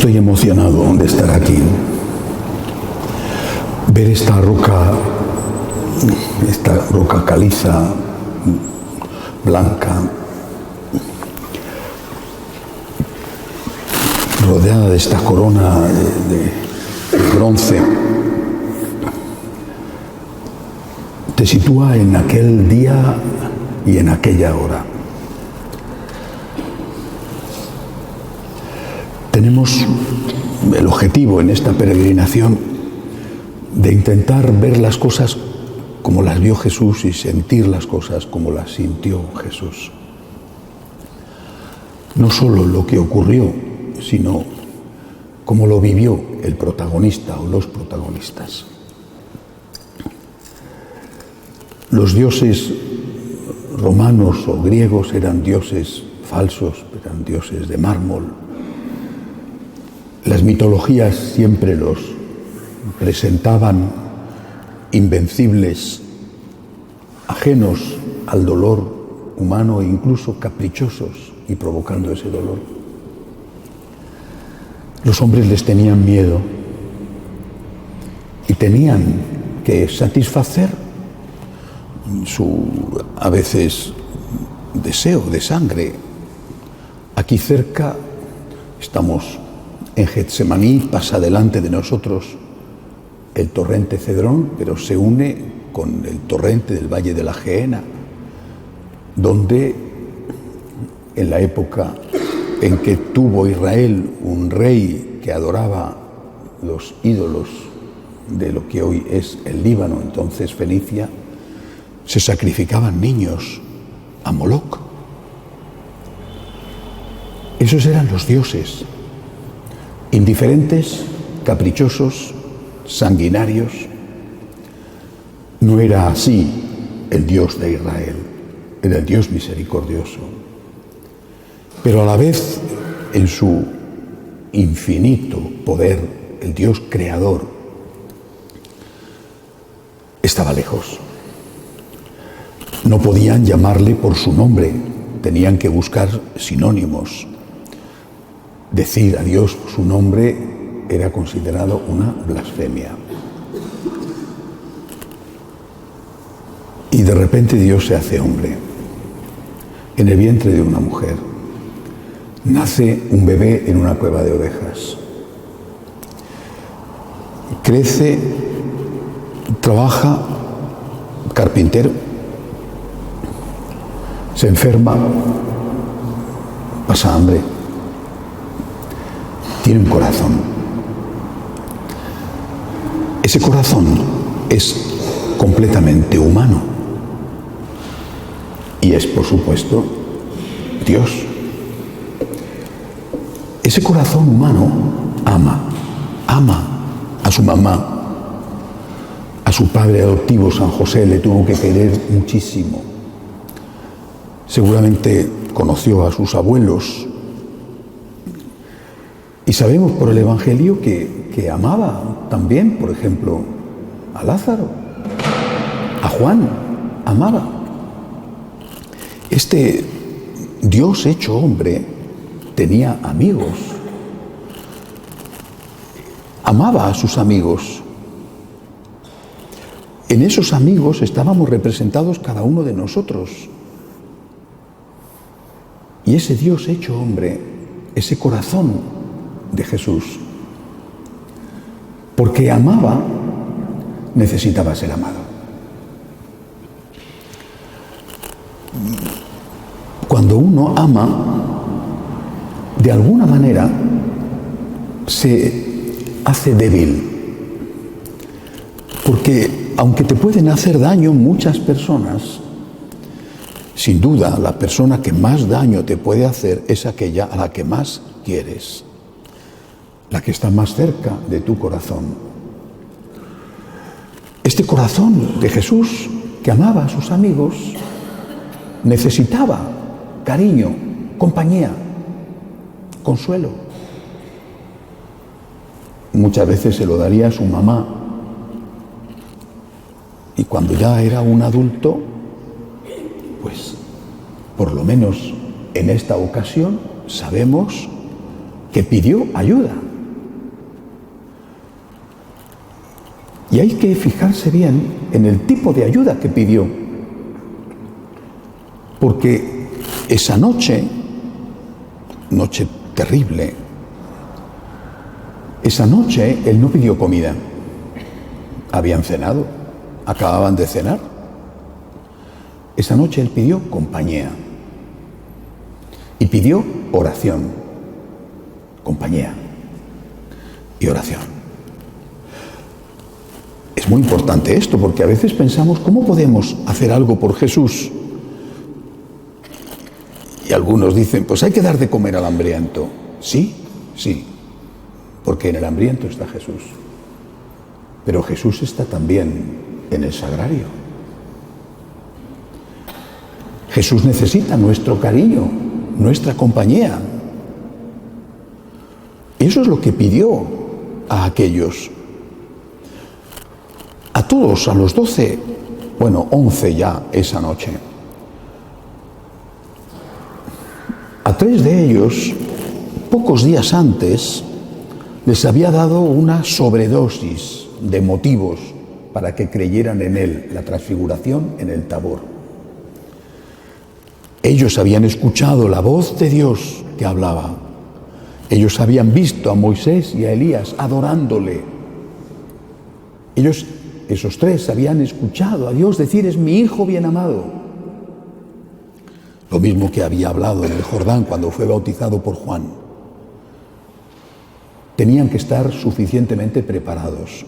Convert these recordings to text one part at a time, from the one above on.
Estoy emocionado de estar aquí. Ver esta roca caliza, blanca, rodeada de esta corona de bronce, te sitúa en aquel día y en aquella hora. Tenemos el objetivo en esta peregrinación de intentar ver las cosas como las vio Jesús y sentir las cosas como las sintió Jesús. No solo lo que ocurrió, sino cómo lo vivió el protagonista o los protagonistas. Los dioses romanos o griegos eran dioses falsos, eran dioses de mármol. Las mitologías siempre los presentaban invencibles, ajenos al dolor humano e incluso caprichosos y provocando ese dolor. Los hombres les tenían miedo y tenían que satisfacer su, a veces, deseo de sangre. Aquí cerca estamos en Getsemaní, pasa delante de nosotros el torrente Cedrón, pero se une con el torrente del Valle de la Gehenna, donde en la época en que tuvo Israel un rey que adoraba los ídolos de lo que hoy es el Líbano, entonces Fenicia, se sacrificaban niños a Moloc. Esos eran los dioses, indiferentes, caprichosos, sanguinarios. No era así el Dios de Israel, era el Dios misericordioso. Pero a la vez, en su infinito poder, el Dios creador estaba lejos. No podían llamarle por su nombre, tenían que buscar sinónimos. Decir a Dios su nombre era considerado una blasfemia. Y de repente Dios se hace hombre. En el vientre de una mujer nace un bebé en una cueva de ovejas. Crece, trabaja, carpintero, se enferma, pasa hambre. Tiene un corazón. Ese corazón es completamente humano y es, por supuesto, Dios. Ese corazón humano ama a su mamá, a su padre adoptivo San José, le tuvo que querer muchísimo. Seguramente conoció a sus abuelos. Y sabemos por el Evangelio que amaba también, por ejemplo, a Lázaro, a Juan, amaba. Este Dios hecho hombre tenía amigos, amaba a sus amigos. En esos amigos estábamos representados cada uno de nosotros. Y ese Dios hecho hombre, ese corazón de Jesús, porque amaba, necesitaba ser amado. Cuando uno ama, de alguna manera se hace débil, porque aunque te pueden hacer daño muchas personas, sin duda la persona que más daño te puede hacer es aquella a la que más quieres, la que está más cerca de tu corazón. Este corazón de Jesús, que amaba a sus amigos, necesitaba cariño, compañía, consuelo. Muchas veces se lo daría a su mamá. Y cuando ya era un adulto, pues por lo menos en esta ocasión sabemos que pidió ayuda Y hay que fijarse bien en el tipo de ayuda que pidió. Porque esa noche terrible, esa noche él no pidió comida. Habían cenado, acababan de cenar. Esa noche él pidió compañía. Y pidió oración. Compañía y oración. Es muy importante esto, porque a veces pensamos, ¿cómo podemos hacer algo por Jesús? Y algunos dicen, pues hay que dar de comer al hambriento. Sí, sí, porque en el hambriento está Jesús. Pero Jesús está también en el sagrario. Jesús necesita nuestro cariño, nuestra compañía. Eso es lo que pidió a aquellos. A todos, a los 12, 11 ya esa noche. A 3 de ellos, pocos días antes, les había dado una sobredosis de motivos para que creyeran en él, la transfiguración en el Tabor. Ellos habían escuchado la voz de Dios que hablaba. Ellos habían visto a Moisés y a Elías adorándole. Ellos, esos 3, habían escuchado a Dios decir, es mi hijo bien amado. Lo mismo que había hablado en el Jordán cuando fue bautizado por Juan. Tenían que estar suficientemente preparados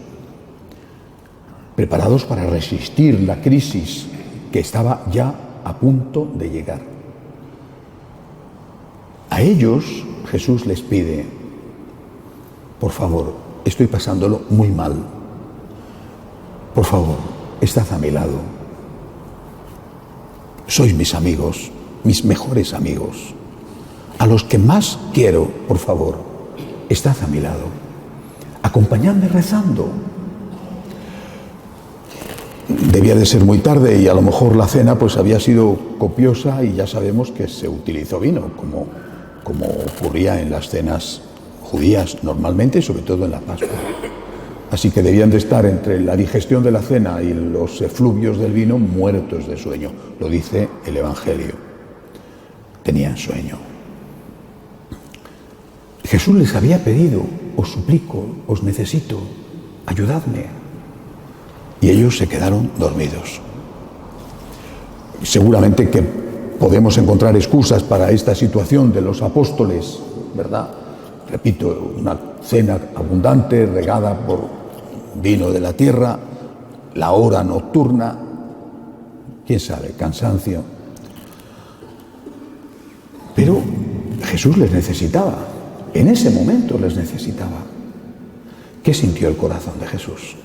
para resistir la crisis que estaba ya a punto de llegar. A ellos Jesús les pide, por favor, estoy pasándolo muy mal. Por favor, estad a mi lado. Sois mis amigos, mis mejores amigos. A los que más quiero, por favor, estad a mi lado. Acompañadme rezando. Debía de ser muy tarde y a lo mejor la cena pues había sido copiosa y ya sabemos que se utilizó vino, como ocurría en las cenas judías normalmente, sobre todo en la Pascua. Así que debían de estar entre la digestión de la cena y los efluvios del vino muertos de sueño. Lo dice el Evangelio. Tenían sueño. Jesús les había pedido, os suplico, os necesito, ayudadme. Y ellos se quedaron dormidos. Seguramente que podemos encontrar excusas para esta situación de los apóstoles, ¿verdad? Repito, una cena abundante, regada por vino de la tierra, la hora nocturna, quién sabe, cansancio. Pero Jesús les necesitaba, en ese momento les necesitaba. ¿Qué sintió el corazón de Jesús?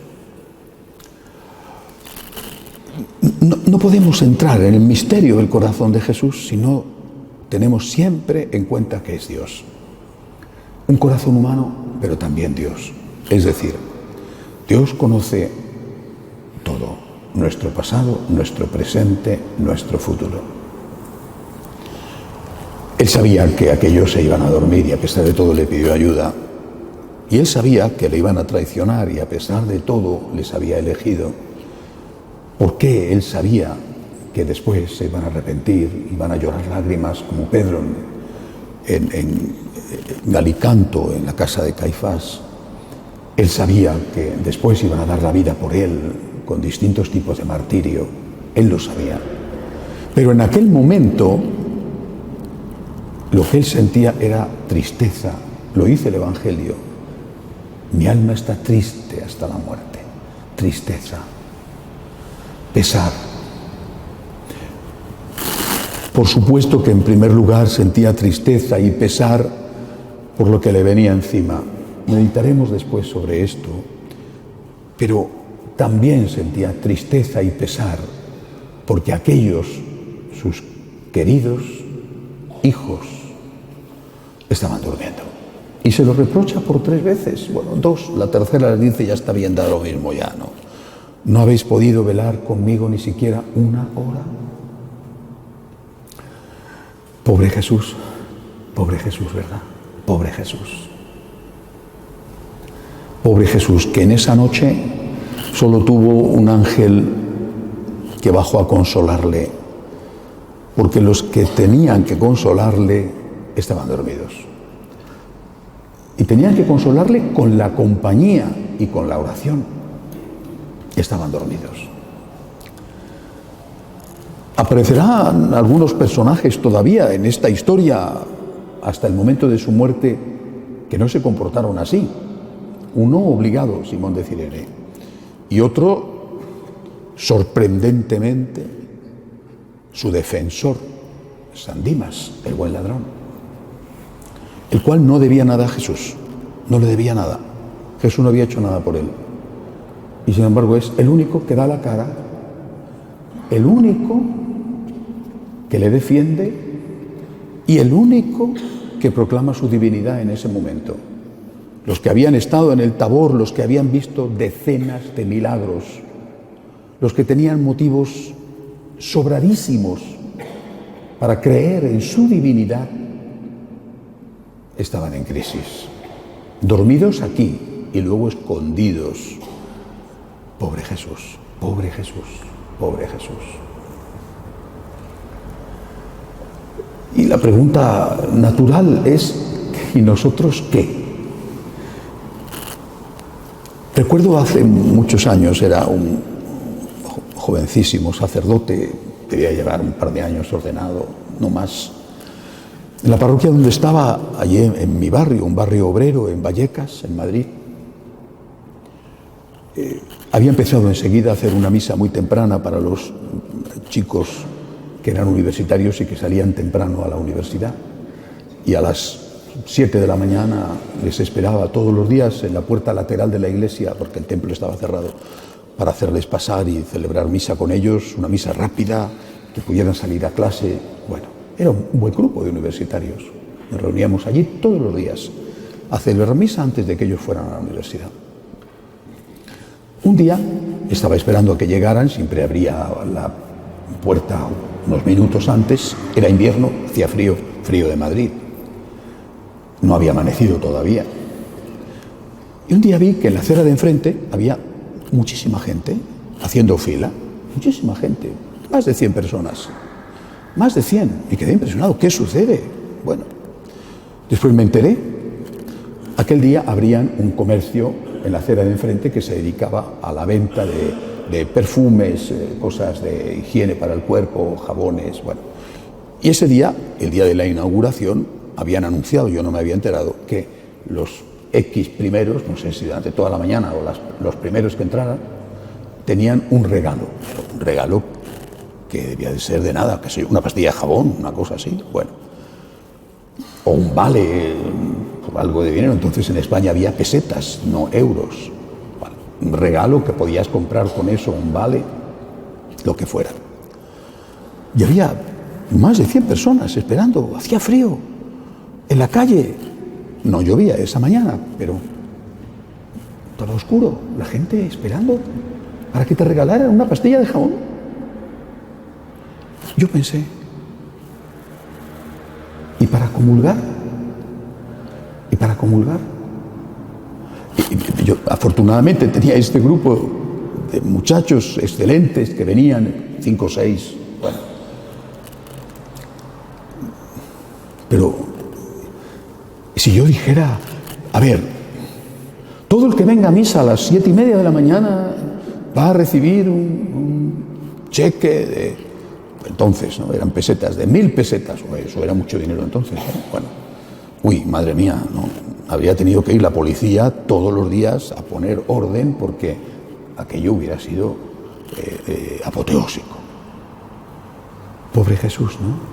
No podemos entrar en el misterio del corazón de Jesús si no tenemos siempre en cuenta que es Dios. Un corazón humano, pero también Dios. Es decir, Dios conoce todo, nuestro pasado, nuestro presente, nuestro futuro. Él sabía que aquellos se iban a dormir y a pesar de todo le pidió ayuda. Y él sabía que le iban a traicionar y a pesar de todo les había elegido. Porque él sabía que después se iban a arrepentir, iban a llorar lágrimas como Pedro en Galicanto, en la casa de Caifás. Él sabía que después iban a dar la vida por él con distintos tipos de martirio. Él lo sabía. Pero en aquel momento lo que él sentía era tristeza. Lo dice el Evangelio. Mi alma está triste hasta la muerte. Tristeza. Pesar. Por supuesto que en primer lugar sentía tristeza y pesar por lo que le venía encima. Meditaremos después sobre esto, pero también sentía tristeza y pesar porque aquellos, sus queridos hijos, estaban durmiendo. Y se lo reprocha por 3 veces, 2, la tercera les dice, ya está bien, da lo mismo, ya no. ¿No habéis podido velar conmigo ni siquiera una hora? Pobre Jesús, ¿verdad? Pobre Jesús. Pobre Jesús, que en esa noche solo tuvo un ángel que bajó a consolarle, porque los que tenían que consolarle estaban dormidos. Y tenían que consolarle con la compañía y con la oración. Estaban dormidos. Aparecerán algunos personajes todavía en esta historia hasta el momento de su muerte que no se comportaron así. Uno obligado, Simón de Cirene, y otro, sorprendentemente, su defensor, San Dimas, el buen ladrón, el cual no debía nada a Jesús, no le debía nada. Jesús no había hecho nada por él. Y sin embargo es el único que da la cara, el único que le defiende y el único que proclama su divinidad en ese momento. Los que habían estado en el Tabor, los que habían visto decenas de milagros, los que tenían motivos sobradísimos para creer en su divinidad, estaban en crisis, dormidos aquí y luego escondidos. Pobre Jesús, pobre Jesús, pobre Jesús. Y la pregunta natural es, ¿y nosotros qué? Recuerdo hace muchos años, era un jovencísimo sacerdote, debía llevar un par de años ordenado, no más. En la parroquia donde estaba, allí en mi barrio, un barrio obrero, en Vallecas, en Madrid, había empezado enseguida a hacer una misa muy temprana para los chicos que eran universitarios y que salían temprano a la universidad. Y a las 7 de la mañana les esperaba todos los días en la puerta lateral de la iglesia, porque el templo estaba cerrado, para hacerles pasar y celebrar misa con ellos, una misa rápida, que pudieran salir a clase. Bueno, era un buen grupo de universitarios. Nos reuníamos allí todos los días a celebrar misa antes de que ellos fueran a la universidad. Un día estaba esperando a que llegaran, siempre abría la puerta unos minutos antes, era invierno, hacía frío, frío de Madrid. No había amanecido todavía. Y un día vi que en la acera de enfrente había muchísima gente haciendo fila, muchísima gente, más de 100 personas, más de 100. Y quedé impresionado, ¿qué sucede? Bueno, después me enteré, aquel día abrían un comercio en la acera de enfrente que se dedicaba a la venta de perfumes, cosas de higiene para el cuerpo, jabones, bueno. Y ese día, el día de la inauguración, habían anunciado, yo no me había enterado, que los X primeros, no sé si durante toda la mañana o los primeros que entraran, tenían un regalo que debía de ser de nada, que sé, una pastilla de jabón, una cosa así, bueno. O un vale, algo de dinero. Entonces en España había pesetas, no euros. Bueno, un regalo que podías comprar con eso, un vale, lo que fuera. Y había más de 100 personas esperando, hacía frío, en la calle. No llovía esa mañana, pero estaba oscuro, la gente esperando para que te regalaran una pastilla de jabón. Yo pensé, ¿y para comulgar? ¿Y para comulgar? Y yo afortunadamente tenía este grupo de muchachos excelentes que venían, 5 o 6, bueno. Pero si yo dijera, a ver, todo el que venga a misa a las 7:30 de la mañana va a recibir un cheque de, entonces, ¿no? Eran pesetas, de 1000 pesetas, o eso era mucho dinero entonces, ¿no? Bueno, uy, madre mía, ¿no? Habría tenido que ir la policía todos los días a poner orden porque aquello hubiera sido apoteósico. Pobre Jesús, ¿no?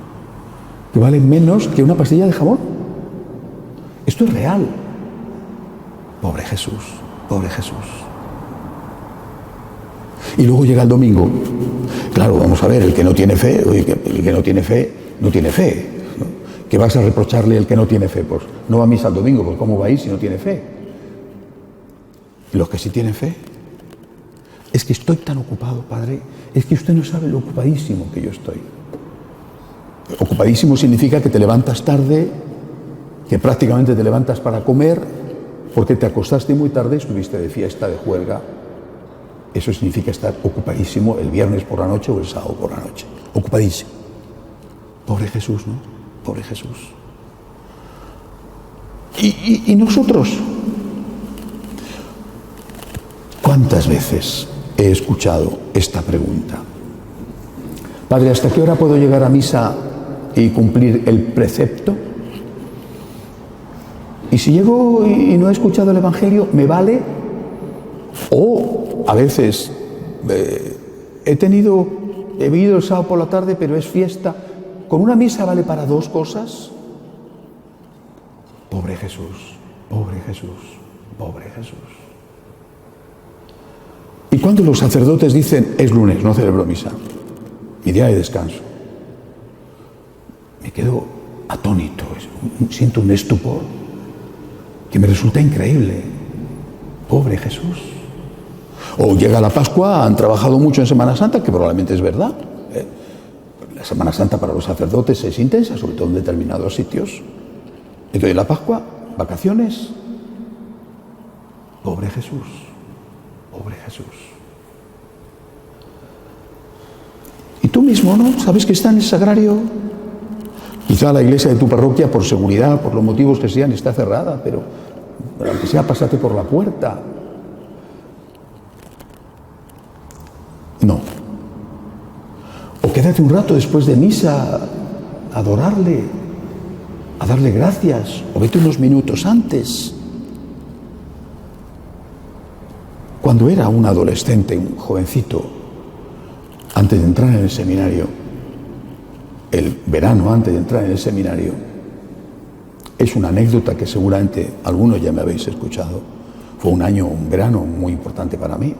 Que vale menos que una pastilla de jabón. Esto es real. Pobre Jesús, pobre Jesús. Y luego llega el domingo. Claro, vamos a ver, el que no tiene fe, oye, el que no tiene fe, no tiene fe, ¿no? ¿Qué vas a reprocharle al que no tiene fe? Pues no va a misa el domingo, pues ¿cómo va a ir si no tiene fe? Y los que sí tienen fe, es que estoy tan ocupado, Padre, es que usted no sabe lo ocupadísimo que yo estoy. Ocupadísimo significa que te levantas tarde, que prácticamente te levantas para comer, porque te acostaste muy tarde, estuviste de fiesta, de juerga. Eso significa estar ocupadísimo el viernes por la noche o el sábado por la noche. Ocupadísimo. Pobre Jesús, ¿no? Pobre Jesús. ¿Y nosotros? ¿Cuántas veces he escuchado esta pregunta? Padre, ¿hasta qué hora puedo llegar a misa y cumplir el precepto? Y si llego y no he escuchado el Evangelio, ¿me vale? O a veces he vivido el sábado por la tarde, pero es fiesta. ¿Con una misa vale para dos cosas? Pobre Jesús, pobre Jesús, pobre Jesús. Y cuando los sacerdotes dicen, es lunes, no celebro misa, mi día de descanso, me quedo atónito, siento un estupor que me resulta increíble. Pobre Jesús. O llega la Pascua, han trabajado mucho en Semana Santa, que probablemente es verdad. La Semana Santa para los sacerdotes es intensa, sobre todo en determinados sitios. Entonces la Pascua, vacaciones. Pobre Jesús, pobre Jesús. Y tú mismo, ¿no? ¿Sabes que está en el sagrario? Quizá la iglesia de tu parroquia, por seguridad, por los motivos que sean, está cerrada, pero aunque sea, pásate por la puerta. No. O quédate un rato después de misa a adorarle, a darle gracias, o vete unos minutos antes. Cuando era un adolescente, un jovencito, antes de entrar en el seminario, el verano antes de entrar en el seminario, es una anécdota que seguramente algunos ya me habéis escuchado. Fue un verano muy importante para mí.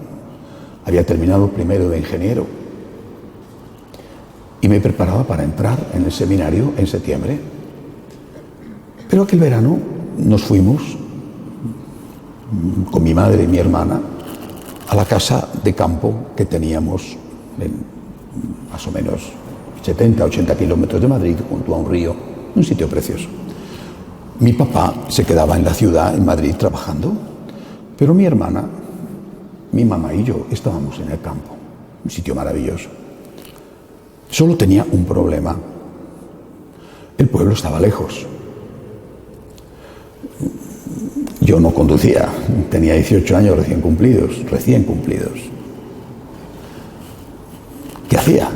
Había terminado primero de ingeniero y me preparaba para entrar en el seminario en septiembre. Pero aquel verano nos fuimos con mi madre y mi hermana a la casa de campo que teníamos en más o menos 70, 80 kilómetros de Madrid, junto a un río, un sitio precioso. Mi papá se quedaba en la ciudad, en Madrid, trabajando, pero mi hermana, mi mamá y yo estábamos en el campo, un sitio maravilloso. Solo tenía un problema. El pueblo estaba lejos. Yo no conducía, tenía 18 años recién cumplidos. ¿Qué hacía?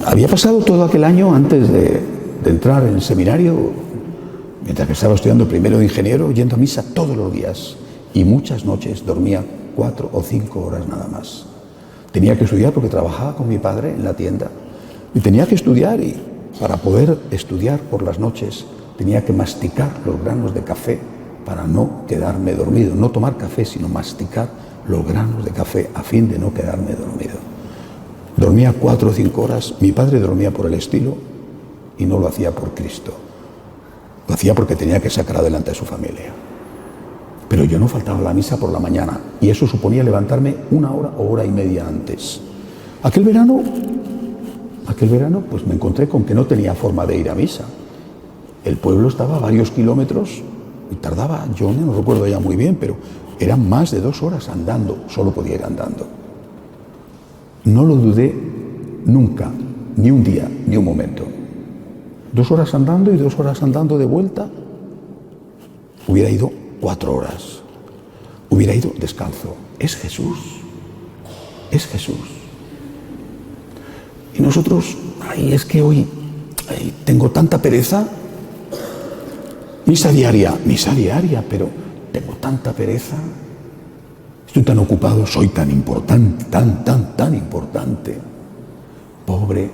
Había pasado todo aquel año antes de entrar en el seminario, mientras que estaba estudiando primero de ingeniero, yendo a misa todos los días. Y muchas noches dormía 4 o 5 horas nada más. Tenía que estudiar porque trabajaba con mi padre en la tienda. Y tenía que estudiar, y para poder estudiar por las noches tenía que masticar los granos de café para no quedarme dormido. No tomar café, sino masticar los granos de café a fin de no quedarme dormido. Dormía 4 o 5 horas. Mi padre dormía por el estilo y no lo hacía por Cristo. Lo hacía porque tenía que sacar adelante a su familia. Pero yo no faltaba a la misa por la mañana, y eso suponía levantarme 1 hora o hora y media antes. Aquel verano, pues me encontré con que no tenía forma de ir a misa. El pueblo estaba a varios kilómetros y tardaba, yo no recuerdo ya muy bien, pero eran más de 2 horas andando, solo podía ir andando. No lo dudé nunca, ni un día, ni un momento. 2 horas andando y 2 horas andando de vuelta. Hubiera ido 4 horas. Hubiera ido descalzo. Es Jesús. Es Jesús. Y nosotros, es que hoy tengo tanta pereza. Misa diaria, pero tengo tanta pereza. Estoy tan ocupado, soy tan importante, tan importante. Pobre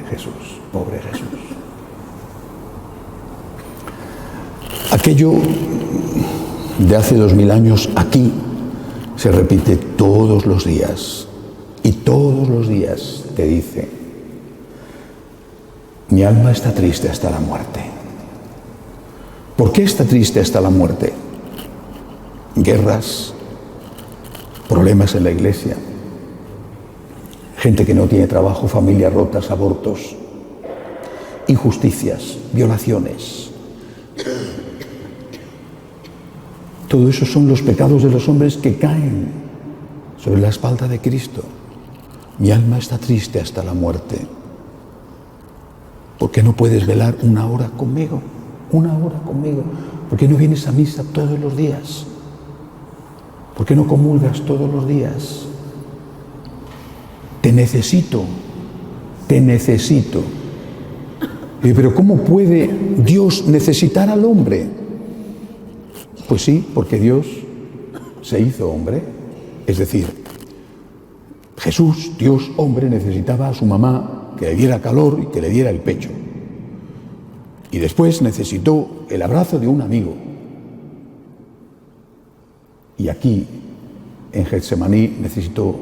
Jesús, pobre Jesús. Aquello de hace 2000 años aquí se repite todos los días, y todos los días te dice: mi alma está triste hasta la muerte. ¿Por qué está triste hasta la muerte? Guerras, problemas en la iglesia, gente que no tiene trabajo, familias rotas, abortos, injusticias, violaciones. Todo eso son los pecados de los hombres que caen sobre la espalda de Cristo. Mi alma está triste hasta la muerte. ¿Por qué no puedes velar una hora conmigo? Una hora conmigo. ¿Por qué no vienes a misa todos los días? ¿Por qué no comulgas todos los días? Te necesito, te necesito. Pero ¿cómo puede Dios necesitar al hombre? Pues sí, porque Dios se hizo hombre. Es decir, Jesús, Dios hombre, necesitaba a su mamá que le diera calor y que le diera el pecho. Y después necesitó el abrazo de un amigo. Y aquí, en Getsemaní, necesitó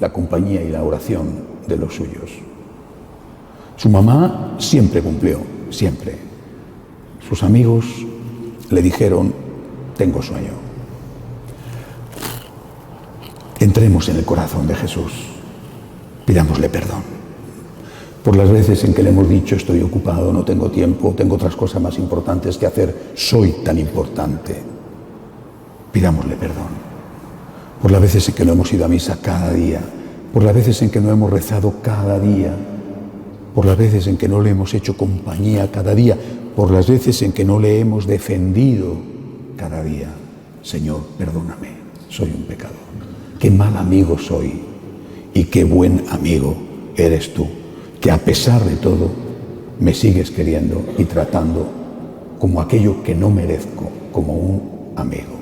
la compañía y la oración de los suyos. Su mamá siempre cumplió, siempre. Sus amigos le dijeron, tengo sueño. Entremos en el corazón de Jesús, pidámosle perdón por las veces en que le hemos dicho estoy ocupado, no tengo tiempo, tengo otras cosas más importantes que hacer, soy tan importante. Pidámosle perdón por las veces en que no hemos ido a misa cada día, por las veces en que no hemos rezado cada día, por las veces en que no le hemos hecho compañía cada día, por las veces en que no le hemos defendido cada día. Señor, perdóname, soy un pecador. Qué mal amigo soy y qué buen amigo eres tú, que a pesar de todo me sigues queriendo y tratando como aquello que no merezco, como un amigo.